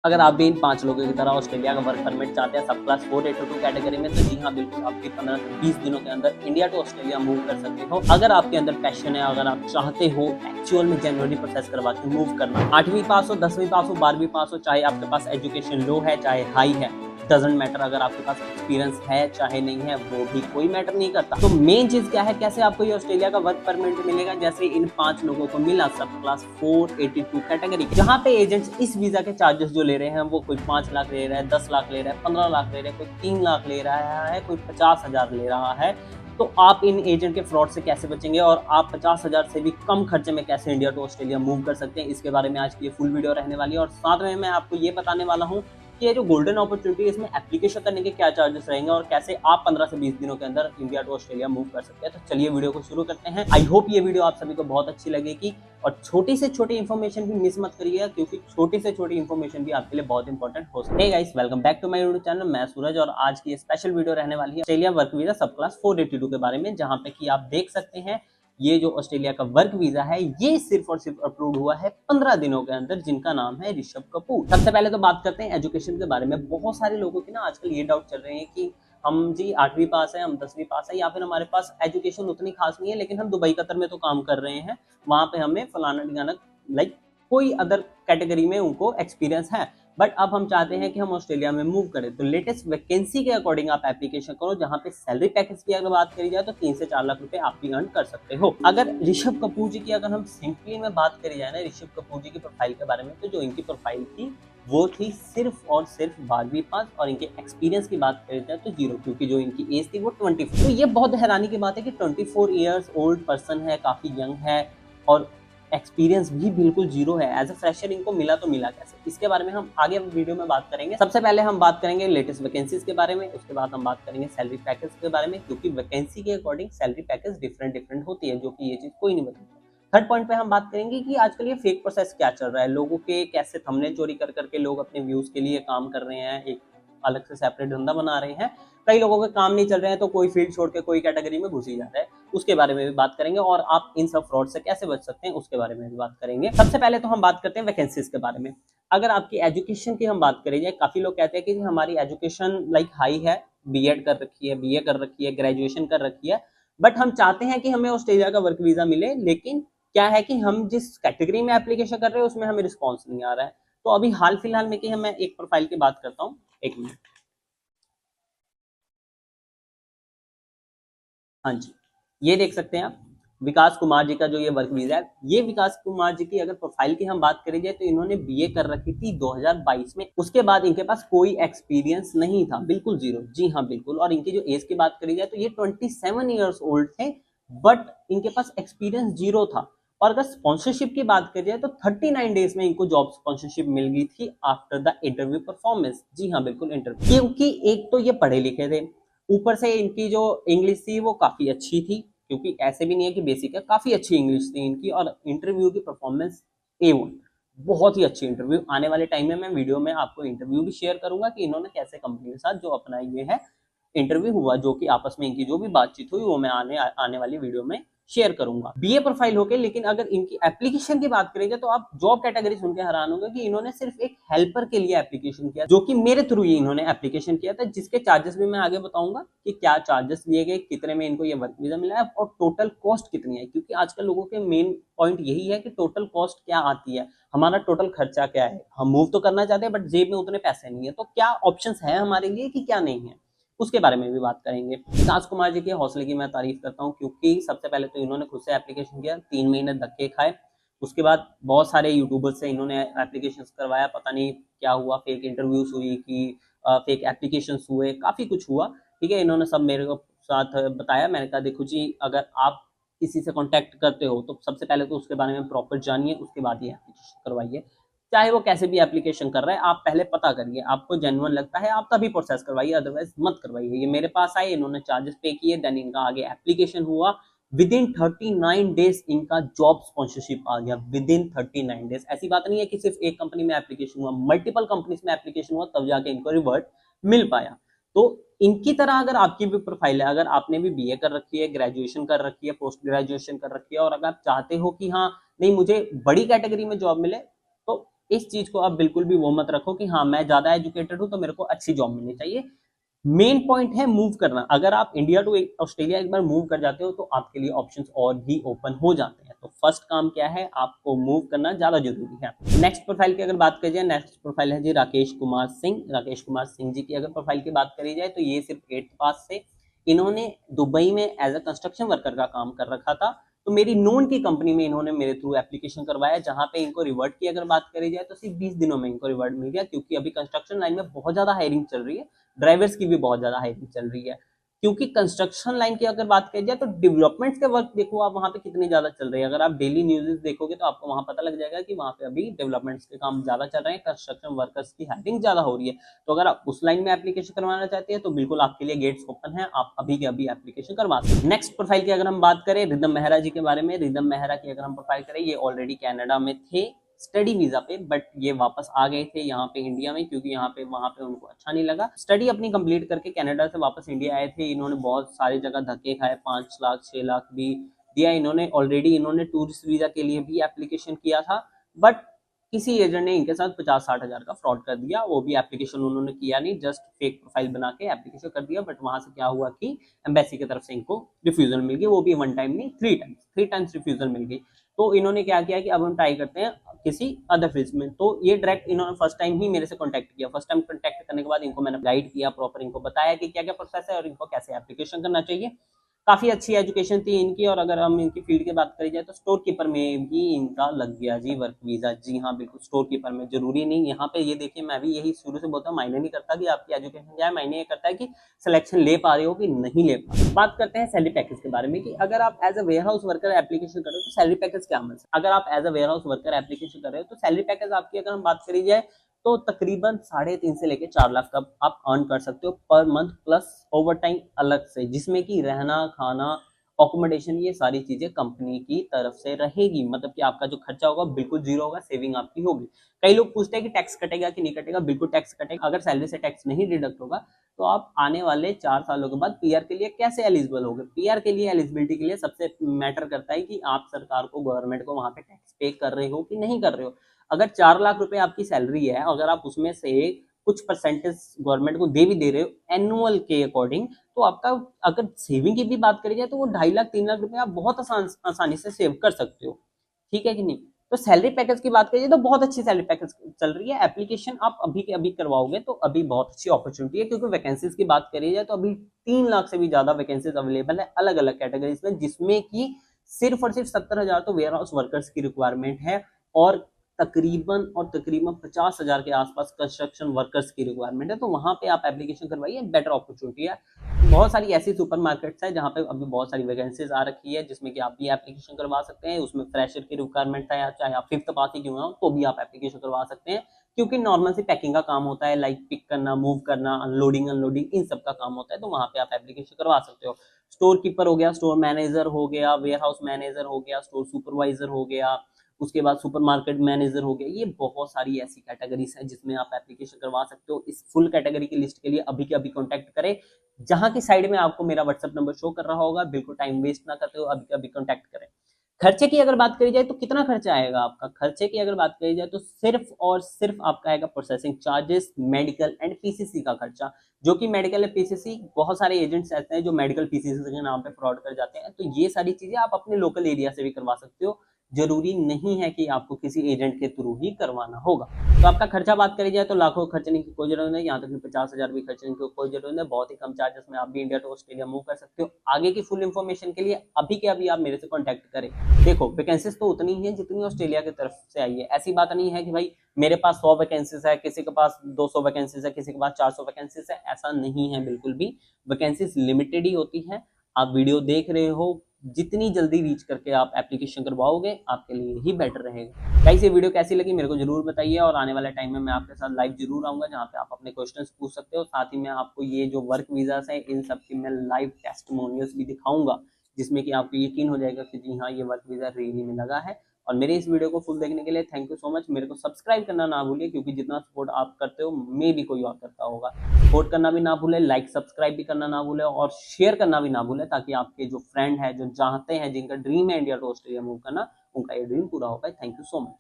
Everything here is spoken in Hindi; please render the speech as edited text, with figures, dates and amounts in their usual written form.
अगर आप भी इन 5 लोगों की तरह ऑस्ट्रेलिया का वर्क परमिट चाहते हैं सब क्लास 482 कैटेगरी में, तो जी हाँ, बिल्कुल आप भी 15 से 20 दिनों के अंदर इंडिया टू ऑस्ट्रेलिया मूव कर सकते हो। अगर आपके अंदर पैशन है, अगर आप चाहते हो एक्चुअल में जेन्युइनली प्रोसेस करवा के मूव करना, 8वीं पास हो, 10वीं पास हो, 12वीं पास हो, चाहे आपके पास एजुकेशन लो है, चाहे हाई है, डजंट मैटर। अगर आपके पास एक्सपीरियंस है चाहे नहीं है, वो भी कोई मैटर नहीं करता। तो मेन चीज क्या है, कैसे आपको ये ऑस्ट्रेलिया का वर्क परमिट मिलेगा, जैसे इन 5 लोगों को मिला सब क्लास 482 कैटेगरी, जहां पे एजेंट्स इस वीजा के चार्जेस जो ले रहे हैं वो कोई 5 लाख ले रहा है, 10 लाख ले रहा है, 15 लाख ले रहा है, कोई 3 लाख ले रहा है, कोई 50,000 ले रहा है। तो आप इन एजेंट के फ्रॉड से कैसे बचेंगे और आप 50,000 से भी कम खर्चे में कैसे इंडिया टू ऑस्ट्रेलिया मूव कर सकते हैं, इसके बारे में आज की ये फुल वीडियो रहने वाली है। और साथ में मैं आपको ये बताने वाला हूँ कि ये जो गोल्डन अपॉर्चुनिटी है, इसमें एप्लीकेशन करने के क्या चार्जेस रहेंगे और कैसे आप 15 से 20 दिनों के अंदर इंडिया टू ऑस्ट्रेलिया मूव कर सकते हैं। तो चलिए वीडियो को शुरू करते हैं। आई होप ये वीडियो आप सभी को बहुत अच्छी लगेगी और छोटी से छोटी इन्फॉर्मेशन भी मिस मत करिएगा, क्योंकि छोटी से छोटी इन्फॉर्मेशन भी आपके लिए बहुत इंपॉर्टेंट हो सकती है। Guys, welcome back to my YouTube channel. मैं सूरज और आज की स्पेशल वीडियो रहने वाली है ऑस्ट्रेलिया वर्क वीजा सब क्लास 482 के बारे में, जहां पे कि आप देख सकते हैं ये जो ऑस्ट्रेलिया का वर्क वीजा है, ये सिर्फ और सिर्फ अप्रूव हुआ है 15 दिनों के अंदर, जिनका नाम है ऋषभ कपूर। सबसे पहले तो बात करते हैं एजुकेशन के बारे में। बहुत सारे लोगों की ना आजकल ये डाउट चल रहे हैं कि हम जी 8वीं पास है, हम 10वीं पास है, या फिर हमारे पास एजुकेशन उतनी खास नहीं है, लेकिन हम दुबई कतर में तो काम कर रहे हैं, वहां पे हमें फलाना ढिकाना लाइक कोई अदर कैटेगरी में उनको एक्सपीरियंस है, बट अब हम चाहते हैं कि हम ऑस्ट्रेलिया में मूव करें। तो लेटेस्ट वैकेंसी के अकॉर्डिंग आप एप्लीकेशन करो, जहां पे सैलरी पैकेज की अगर बात करी जाए तो 3 से 4 लाख रुपए आप भी अर्न कर सकते हो। अगर ऋषभ कपूर जी की अगर हम सिंपली में बात करी जाए ना ऋषभ कपूर जी की प्रोफाइल के बारे में, तो जो इनकी प्रोफाइल थी वो थी सिर्फ और सिर्फ 12वीं पास, और इनके एक्सपीरियंस की बात करी जाए तो जीरो, क्योंकि जो इनकी एज थी वो 24। तो ये बहुत हैरानी की बात है कि 24 ईयर्स ओल्ड पर्सन है, काफी यंग है और एक्सपीरियंस भी बिल्कुल जीरो है। एज अ फ्रेशर इनको मिला तो मिला कैसे, इसके बारे में हम आगे वीडियो में बात करेंगे। सबसे पहले हम बात करेंगे लेटेस्ट वैकेंसीज के बारे में, उसके बाद हम बात करेंगे सैलरी पैकेज के बारे में, क्योंकि वैकेंसी के अकॉर्डिंग सैलरी पैकेज डिफरेंट होती है, जो कि ये चीज कोई नहीं बताता। थर्ड पॉइंट पे हम बात करेंगे कि आजकल ये फेक प्रोसेस क्या चल रहा है, लोगों के कैसे थंबनेल चोरी कर करके लोग अपने व्यूज के लिए काम कर रहे हैं, एक अलग से सेपरेट धंधा बना रहे हैं। कई लोगों के काम नहीं चल रहे हैं तो कोई फील्ड छोड़ के कोई कैटेगरी में घुस ही जाता है, उसके बारे में भी बात करेंगे। और आप इन सब फ्रॉड से कैसे बच सकते हैं उसके बारे में भी बात करेंगे। सबसे पहले तो हम बात करते हैं वैकेंसीज के बारे में। अगर आपकी एजुकेशन की हम बात करें जाए, काफी लोग कहते हैं कि हमारी एजुकेशन लाइक हाई है, बीएड कर रखी है, बीए कर रखी है, ग्रेजुएशन कर रखी है, बट हम चाहते हैं कि हमें ऑस्ट्रेलिया का वर्क वीजा मिले, लेकिन क्या है कि हम जिस कैटेगरी में एप्लीकेशन कर रहे हैं उसमें हमें रिस्पॉन्स नहीं आ रहा है। तो अभी हाल फिलहाल में कि मैं एक प्रोफाइल की बात करता हूँ, एक मिनट। हाँ जी, ये देख सकते हैं आप विकास कुमार जी का जो ये वर्क वीजा है, ये विकास कुमार जी की अगर प्रोफाइल की हम बात करें जाए तो इन्होंने बीए कर रखी थी 2022 में। उसके बाद इनके पास कोई एक्सपीरियंस नहीं था, बिल्कुल जीरो। जी हाँ, बिल्कुल। और इनकी जो एज की बात करी जाए तो ये 27 ईयर्स ओल्ड थे, बट इनके पास एक्सपीरियंस जीरो था। और अगर स्पॉन्सरशिप की बात करी जाए तो 39 डेज में इनको जॉब स्पॉन्सरशिप मिल गई थी आफ्टर द इंटरव्यू परफॉर्मेंस। जी हाँ, बिल्कुल इंटरव्यू, क्योंकि एक तो ये पढ़े लिखे थे, ऊपर से इनकी जो इंग्लिश थी वो काफ़ी अच्छी थी, क्योंकि ऐसे भी नहीं है कि बेसिक है, काफ़ी अच्छी इंग्लिश थी इनकी। और इंटरव्यू की परफॉर्मेंस A1, बहुत ही अच्छी इंटरव्यू। आने वाले टाइम में मैं वीडियो में आपको इंटरव्यू भी शेयर करूंगा कि इन्होंने कैसे कंपनी के साथ जो अपना ये है इंटरव्यू हुआ, जो कि आपस में इनकी जो भी बातचीत हुई वो मैं आने वाली वीडियो में शेयर करूंगा। बीए प्रोफाइल होके, लेकिन अगर इनकी एप्लीकेशन की बात करेंगे तो आप जॉब कैटेगरी सुन के हैरान होंगे कि इन्होंने सिर्फ एक हेल्पर के लिए एप्लीकेशन किया, जो कि मेरे थ्रू ही इन्होंने एप्लीकेशन किया था, जिसके चार्जेस भी मैं आगे बताऊंगा कि क्या चार्जेस लिए गए, कितने में इनको ये वर्क वीजा मिला है और टोटल कॉस्ट कितनी है। क्योंकि आजकल लोगों के मेन पॉइंट यही है कि टोटल कॉस्ट क्या आती है, हमारा टोटल खर्चा क्या है। हम मूव तो करना चाहते हैं बट जेब में उतने पैसे नहीं है, तो क्या ऑप्शन है हमारे लिए कि क्या नहीं है, उसके बारे में भी बात करेंगे। विकास कुमार जी के हौसले की मैं तारीफ करता हूँ, क्योंकि सबसे पहले तो इन्होंने खुद से एप्लीकेशन किया, 3 महीने धक्के खाए, उसके बाद बहुत सारे यूट्यूबर से इन्होंने एप्लीकेशन करवाया, पता नहीं क्या हुआ, फेक इंटरव्यूज हुई कि फेक एप्लीकेशन हुए, काफ़ी कुछ हुआ। ठीक है, इन्होंने सब मेरे को साथ बताया। मैंने कहा देखो जी, अगर आप किसी से कॉन्टैक्ट करते हो तो सबसे पहले तो उसके बारे में प्रॉपर जानिए, उसके बाद ये एप्लीकेशन करवाइए। चाहे वो कैसे भी एप्लीकेशन कर रहा है, आप पहले पता करिए, आपको जेन्युइन लगता है आप तभी प्रोसेस करवाइए, अदरवाइज मत करवाइए। ये मेरे पास आए, इन्होंने चार्जेस पे किए, देन इनका आगे एप्लीकेशन हुआ, विद इन 39 डेज इनका जॉब स्पॉन्सरशिप आ गया। विद इन 39 डेज, ऐसी बात नहीं है कि सिर्फ एक कंपनी में एप्लीकेशन हुआ, मल्टीपल कंपनीज में एप्लीकेशन हुआ, तब जाके इनको रिवर्ट मिल पाया। तो इनकी तरह अगर आपकी भी प्रोफाइल है, अगर आपने भी बीए कर रखी है, ग्रेजुएशन कर रखी है, पोस्ट ग्रेजुएशन कर रखी है, और अगर आप चाहते हो कि हाँ नहीं मुझे बड़ी कैटेगरी में जॉब मिले, तो इस चीज को आप बिल्कुल भी वो मत रखो कि हाँ मैं ज्यादा एजुकेटेड हूँ तो मेरे को अच्छी जॉब मिलनी चाहिए। मेन पॉइंट है मूव करना। अगर आप इंडिया टू ऑस्ट्रेलिया एक बार मूव कर जाते हो तो आपके लिए ऑप्शंस और भी ओपन हो जाते हैं। तो फर्स्ट काम क्या है, आपको मूव करना ज्यादा जरूरी है। नेक्स्ट प्रोफाइल की अगर बात करी जाए, नेक्स्ट प्रोफाइल है जी राकेश कुमार सिंह। राकेश कुमार सिंह जी की अगर प्रोफाइल की बात करी जाए तो ये सिर्फ 8th पास से इन्होंने दुबई में एज अ कंस्ट्रक्शन वर्कर का काम कर रखा था। तो मेरी नोन की कंपनी में इन्होंने मेरे थ्रू एप्लीकेशन करवाया, जहां पे इनको रिवर्ट की अगर बात करी जाए तो सिर्फ 20 दिनों में इनको रिवर्ट मिल गया, क्योंकि अभी कंस्ट्रक्शन लाइन में बहुत ज्यादा हायरिंग चल रही है, ड्राइवर्स की भी बहुत ज्यादा हायरिंग चल रही है। क्योंकि कंस्ट्रक्शन लाइन की अगर बात की जाए तो डेवलपमेंट्स के वर्क देखो आप वहां पे कितनी ज्यादा चल रही है। अगर आप डेली न्यूज़ देखोगे तो आपको वहां पता लग जाएगा कि वहां पे अभी डेवलपमेंट्स के काम ज्यादा चल रहे हैं, कंस्ट्रक्शन वर्कर्स की हायरिंग ज्यादा हो रही है। तो अगर आप उस लाइन में एप्लीकेशन करवाना चाहते हैं तो बिल्कुल आपके लिए गेट्स ओपन है, आप अभी के अभी एप्लीकेशन करवा सकते हैं। नेक्स्ट प्रोफाइल की अगर हम बात करें रिदम मेहरा जी के बारे में, रिदम मेहरा की अगर हम प्रोफाइल करें, ये ऑलरेडी कनाडा में थे स्टडी वीजा पे, बट ये वापस आ गए थे यहाँ पे इंडिया में, क्योंकि यहाँ पे वहां पे उनको अच्छा नहीं लगा। स्टडी अपनी कंप्लीट करके कनाडा से वापस इंडिया आए थे। इन्होंने बहुत सारी जगह धक्के खाए, 5 लाख 6 लाख भी दिया इन्होंने। ऑलरेडी इन्होंने टूरिस्ट वीजा के लिए भी एप्लीकेशन किया था, बट किसी एजेंट ने इनके साथ 50-60 हजार का फ्रॉड कर दिया। वो भी एप्लीकेशन उन्होंने किया नहीं, जस्ट फेक प्रोफाइल बना के एप्लीकेशन कर दिया। बट वहां से क्या हुआ कि एम्बेसी की तरफ से इनको रिफ्यूजल मिल गई, वो भी 1 टाइम नहीं 3 टाइम्स रिफ्यूजल मिल गई। तो इन्होंने क्या किया कि अब हम ट्राई करते हैं किसी अदर फील्ड में। तो ये डायरेक्ट इन्होंने फर्स्ट टाइम ही मेरे से कांटेक्ट किया। फर्स्ट टाइम कांटेक्ट करने के बाद इनको मैंने गाइड किया, प्रॉपर इनको बताया कि क्या क्या प्रोसेस है और इनको कैसे एप्लीकेशन करना चाहिए। काफी अच्छी एजुकेशन थी इनकी। और अगर हम इनकी फील्ड की बात करी जाए तो स्टोर कीपर में भी इनका लग गया जी वर्क वीजा। जी हाँ बिल्कुल, स्टोर कीपर में जरूरी नहीं। यहाँ पे ये देखिए, मैं भी यही शुरू से बोलता हूँ, मायने नहीं करता कि आपकी एजुकेशन क्या है, मायने ये करता है कि सिलेक्शन ले पा रहे हो कि नहीं ले पा रहे। बात करते हैं सैलरी पैकेज के बारे में कि अगर आप as a warehouse worker application कर रहे हो तो सैलरी पैकेज क्या मिल सकता है। अगर आप as a warehouse worker application कर रहे हो तो सैलरी पैकेज आपकी अगर हम बात करी जाए तो तकरीबन 3.5 से लेके 4 लाख का आप अर्न कर सकते हो per month, plus over time अलग से, जिसमें कि रहना खाना अकोमोडेशन ये सारी चीजें कंपनी की तरफ से रहेगी। मतलब कि आपका जो खर्चा होगा बिल्कुल जीरो होगा, सेविंग आपकी होगी। कई लोग पूछते हैं कि टैक्स कटेगा कि नहीं कटेगा। बिल्कुल टैक्स कटेगा। अगर सैलरी से टैक्स नहीं डिडक्ट होगा तो आप आने वाले 4 सालों के बाद पीआर के लिए कैसे एलिजिबल होगे। पीआर के लिए एलिजिबिलिटी के लिए सबसे मैटर करता है कि आप सरकार को, गवर्नमेंट को वहां पे टैक्स पे कर रहे हो कि नहीं कर रहे हो। अगर 4 लाख रुपए आपकी सैलरी है, अगर आप उसमें से कुछ परसेंटेज गवर्नमेंट को दे भी दे रहे हो एनुअल के अकॉर्डिंग, तो आपका अगर सेविंग की भी बात करी जाए तो वो 2.5 लाख 3 लाख रुपए आप बहुत आसानी से सेव कर सकते हो। ठीक है कि नहीं। तो सैलरी पैकेज की बात करिए तो बहुत अच्छी सैलरी पैकेज चल रही है। एप्लीकेशन आप अभी के अभी करवाओगे तो अभी बहुत अच्छी अपॉर्चुनिटी है, क्योंकि वैकेंसीज की बात करी जाए तो अभी 3 लाख से भी ज्यादा वैकेंसीज अवेलेबल है अलग अलग कैटेगरीज में, जिसमें कि सिर्फ और सिर्फ 70,000 तो वेयर हाउस वर्कर्स की रिक्वायरमेंट है और तकरीबन 50,000 के आसपास कंस्ट्रक्शन वर्कर्स की रिक्वायरमेंट है। तो वहां पे आप एप्लीकेशन करवाइए, बेटर अपॉर्चुनिटी है। बहुत सारी ऐसी सुपर मार्केट्स है जहाँ पे अभी बहुत सारी वैकेंसीज आ रखी है, जिसमें कि आप भी एप्लीकेशन करवा सकते हैं। उसमें फ्रेशर की रिक्वायरमेंट है, चाहे आप 5th पास ही क्यों ना हो तो भी आप एप्लीकेशन करवा सकते हैं, क्योंकि नॉर्मल सी पैकिंग का काम होता है, लाइक पिक करना, मूव करना, अनलोडिंग अनलोडिंग इन सब का काम होता है। तो वहां पे आप एप्लीकेशन करवा सकते हो। स्टोर कीपर हो गया, स्टोर मैनेजर हो गया, वेयर हाउस मैनेजर हो गया, स्टोर सुपरवाइजर हो गया, उसके बाद सुपरमार्केट मैनेजर हो गया। ये बहुत सारी ऐसी कैटेगरीज हैं जिसमें आप एप्लीकेशन करवा सकते हो। इस फुल कैटेगरी की लिस्ट के लिए अभी के अभी कॉन्टैक्ट करें, जहां की साइड में आपको मेरा व्हाट्सएप नंबर शो कर रहा होगा। बिल्कुल टाइम वेस्ट ना करते हो, अभी के अभी कॉन्टैक्ट करें। खर्चे की अगर बात करी जाए तो कितना खर्चा आएगा आपका। खर्चे की अगर बात करी जाए तो सिर्फ और सिर्फ आपका आएगा processing charges, medical and PCC का खर्चा। जो कि मेडिकल है पीसीसी, बहुत सारे एजेंट्स ऐसे हैं जो मेडिकल पीसीसी के नाम पे फ्रॉड कर जाते हैं। तो ये सारी चीजें आप अपने लोकल एरिया से भी करवा सकते हो, जरूरी नहीं है कि आपको किसी एजेंट के थ्रू ही करवाना होगा। तो आपका खर्चा बात करी जाए तो लाखों खर्चने की कोई जरूरत नहीं, यहाँ तक कि 50,000 भी खर्चने की कोई जरूरत नहीं। बहुत ही कम चार्जेस में आप भी इंडिया टू ऑस्ट्रेलिया मूव कर सकते हो। आगे की फुल इन्फॉर्मेशन के लिए अभी के अभी आप मेरे से कॉन्टैक्ट करें। देखो वैकेंसीज तो उतनी ही है जितनी ऑस्ट्रेलिया की तरफ से आई है। ऐसी बात नहीं है कि भाई मेरे पास 100 वैकेंसीज है, किसी के पास 200 वैकेंसीज है, किसी के पास 400 वैकेंसीज है, ऐसा नहीं है बिल्कुल भी। वैकेंसीज लिमिटेड ही होती है। आप वीडियो देख रहे हो, जितनी जल्दी रीच करके आप एप्लीकेशन करवाओगे आपके लिए ही बेटर रहेगा। गाइस ये वीडियो कैसी लगी मेरे को जरूर बताइए, और आने वाले टाइम में मैं आपके साथ लाइव जरूर आऊंगा, जहां पे आप अपने क्वेश्चंस पूछ सकते हो। साथ ही मैं आपको ये जो वर्क वीजा है इन सब की मैं लाइव टेस्टिमोनियल्स भी दिखाऊंगा, जिसमें कि आपको यकीन हो जाएगा कि जी हाँ ये वर्क वीजा रियली में लगा है। और मेरे इस वीडियो को फुल देखने के लिए थैंक यू सो मच। मेरे को सब्सक्राइब करना ना भूलिए, क्योंकि जितना सपोर्ट आप करते हो मे भी कोई और करता होगा। सपोर्ट करना भी ना भूले, लाइक सब्सक्राइब भी करना ना भूले, और शेयर करना भी ना भूले, ताकि आपके जो फ्रेंड है, जो चाहते हैं, जिनका ड्रीम है इंडिया टू ऑस्ट्रेलिया मूव करना, उनका ये ड्रीम पूरा हो पाए। Thank you so much.